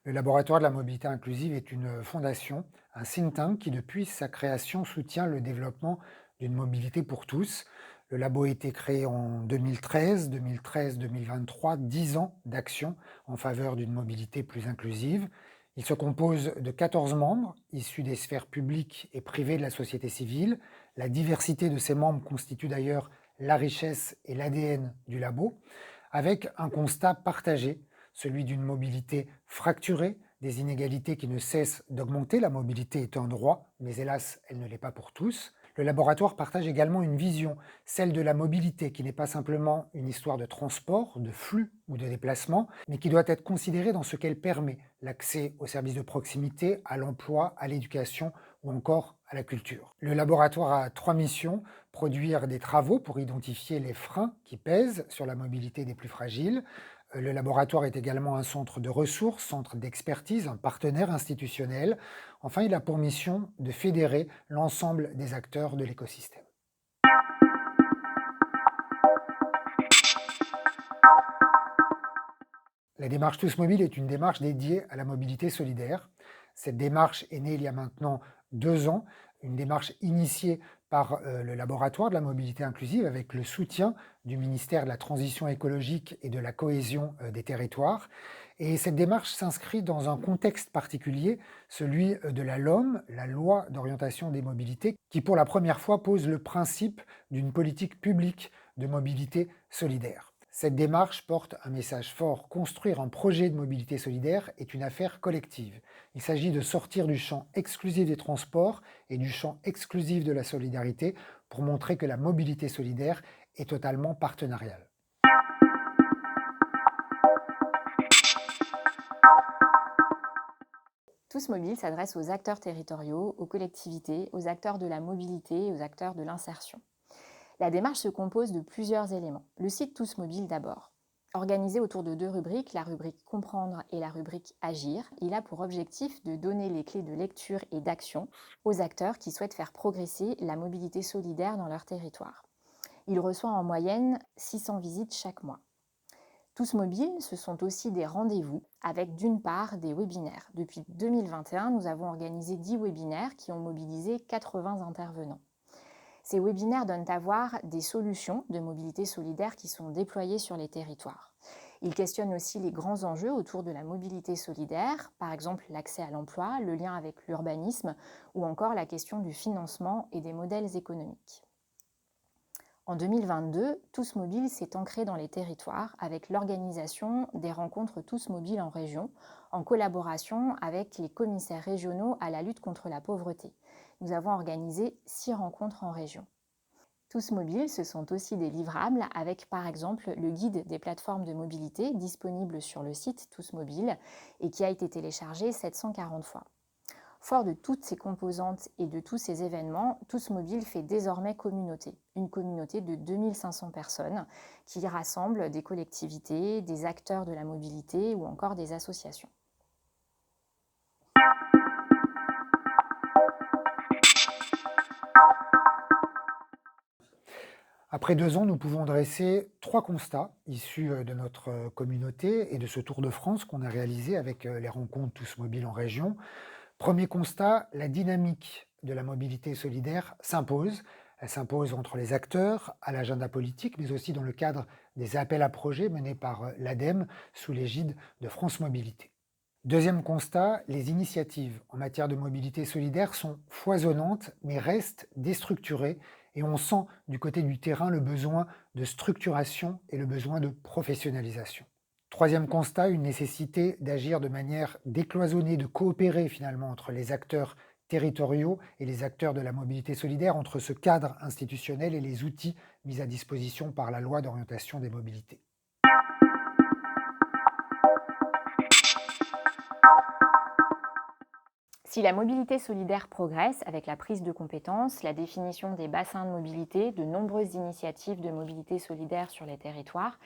Le Laboratoire de la mobilité inclusive est une fondation, un think tank qui, depuis sa création, soutient le développement d'une mobilité pour tous. Le labo a été créé en 2013-2023, 10 ans d'action en faveur d'une mobilité plus inclusive. Il se compose de 14 membres, issus des sphères publiques et privées de la société civile. La diversité de ces membres constitue d'ailleurs la richesse et l'ADN du labo, avec un constat partagé, celui d'une mobilité fracturée, des inégalités qui ne cessent d'augmenter. La mobilité est un droit, mais hélas, elle ne l'est pas pour tous. Le laboratoire partage également une vision, celle de la mobilité, qui n'est pas simplement une histoire de transport, de flux ou de déplacement, mais qui doit être considérée dans ce qu'elle permet, l'accès aux services de proximité, à l'emploi, à l'éducation ou encore à la culture. Le laboratoire a trois missions: produire des travaux pour identifier les freins qui pèsent sur la mobilité des plus fragiles. Le laboratoire est également un centre de ressources, centre d'expertise, un partenaire institutionnel. Enfin, il a pour mission de fédérer l'ensemble des acteurs de l'écosystème. La démarche Tous Mobile est une démarche dédiée à la mobilité solidaire. Cette démarche est née il y a maintenant 2 ans, une démarche initiée par le laboratoire de la mobilité inclusive avec le soutien du ministère de la Transition écologique et de la cohésion des territoires. Et cette démarche s'inscrit dans un contexte particulier, celui de la LOM, la loi d'orientation des mobilités, qui pour la première fois pose le principe d'une politique publique de mobilité solidaire. Cette démarche porte un message fort: construire un projet de mobilité solidaire est une affaire collective. Il s'agit de sortir du champ exclusif des transports et du champ exclusif de la solidarité pour montrer que la mobilité solidaire est totalement partenariale. Tous Mobile s'adresse aux acteurs territoriaux, aux collectivités, aux acteurs de la mobilité et aux acteurs de l'insertion. La démarche se compose de plusieurs éléments. Le site Tous Mobile d'abord. Organisé autour de deux rubriques, la rubrique Comprendre et la rubrique Agir, il a pour objectif de donner les clés de lecture et d'action aux acteurs qui souhaitent faire progresser la mobilité solidaire dans leur territoire. Il reçoit en moyenne 600 visites chaque mois. Tous Mobiles, ce sont aussi des rendez-vous avec d'une part des webinaires. Depuis 2021, nous avons organisé 10 webinaires qui ont mobilisé 80 intervenants. Ces webinaires donnent à voir des solutions de mobilité solidaire qui sont déployées sur les territoires. Ils questionnent aussi les grands enjeux autour de la mobilité solidaire, par exemple l'accès à l'emploi, le lien avec l'urbanisme ou encore la question du financement et des modèles économiques. En 2022, Tous Mobile s'est ancré dans les territoires avec l'organisation des rencontres Tous Mobile en région, en collaboration avec les commissaires régionaux à la lutte contre la pauvreté. Nous avons organisé 6 rencontres en région. Tous Mobile, ce sont aussi des livrables avec par exemple le guide des plateformes de mobilité disponible sur le site Tous Mobile et qui a été téléchargé 740 fois. Fort de toutes ces composantes et de tous ces événements, Tous Mobile fait désormais communauté. Une communauté de 2500 personnes qui rassemble des collectivités, des acteurs de la mobilité ou encore des associations. Après 2 ans, nous pouvons dresser trois constats issus de notre communauté et de ce Tour de France qu'on a réalisé avec les rencontres Tous Mobiles en région. Premier constat, la dynamique de la mobilité solidaire s'impose. Elle s'impose entre les acteurs, à l'agenda politique, mais aussi dans le cadre des appels à projets menés par l'ADEME sous l'égide de France Mobilité. Deuxième constat, les initiatives en matière de mobilité solidaire sont foisonnantes, mais restent déstructurées, et on sent du côté du terrain le besoin de structuration et le besoin de professionnalisation. Troisième constat, une nécessité d'agir de manière décloisonnée, de coopérer finalement entre les acteurs territoriaux et les acteurs de la mobilité solidaire, entre ce cadre institutionnel et les outils mis à disposition par la loi d'orientation des mobilités. Si la mobilité solidaire progresse avec la prise de compétences, la définition des bassins de mobilité, de nombreuses initiatives de mobilité solidaire sur les territoires,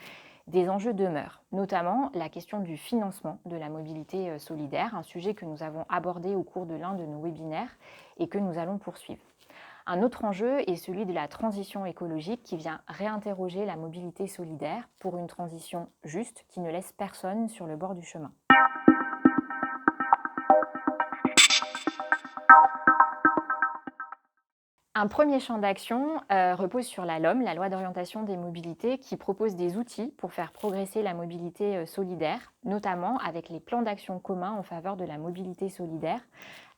des enjeux demeurent, notamment la question du financement de la mobilité solidaire, un sujet que nous avons abordé au cours de l'un de nos webinaires et que nous allons poursuivre. Un autre enjeu est celui de la transition écologique qui vient réinterroger la mobilité solidaire pour une transition juste qui ne laisse personne sur le bord du chemin. Un premier champ d'action repose sur la LOM, la loi d'orientation des mobilités, qui propose des outils pour faire progresser la mobilité solidaire, notamment avec les plans d'action communs en faveur de la mobilité solidaire,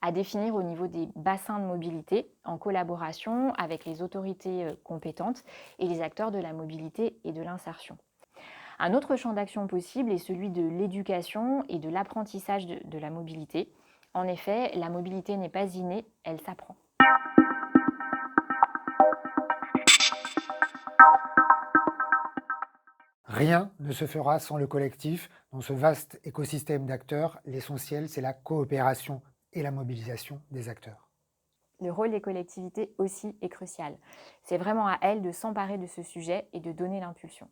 à définir au niveau des bassins de mobilité, en collaboration avec les autorités compétentes et les acteurs de la mobilité et de l'insertion. Un autre champ d'action possible est celui de l'éducation et de l'apprentissage de la mobilité. En effet, la mobilité n'est pas innée, elle s'apprend. Rien ne se fera sans le collectif. Dans ce vaste écosystème d'acteurs, l'essentiel, c'est la coopération et la mobilisation des acteurs. Le rôle des collectivités aussi est crucial. C'est vraiment à elles de s'emparer de ce sujet et de donner l'impulsion.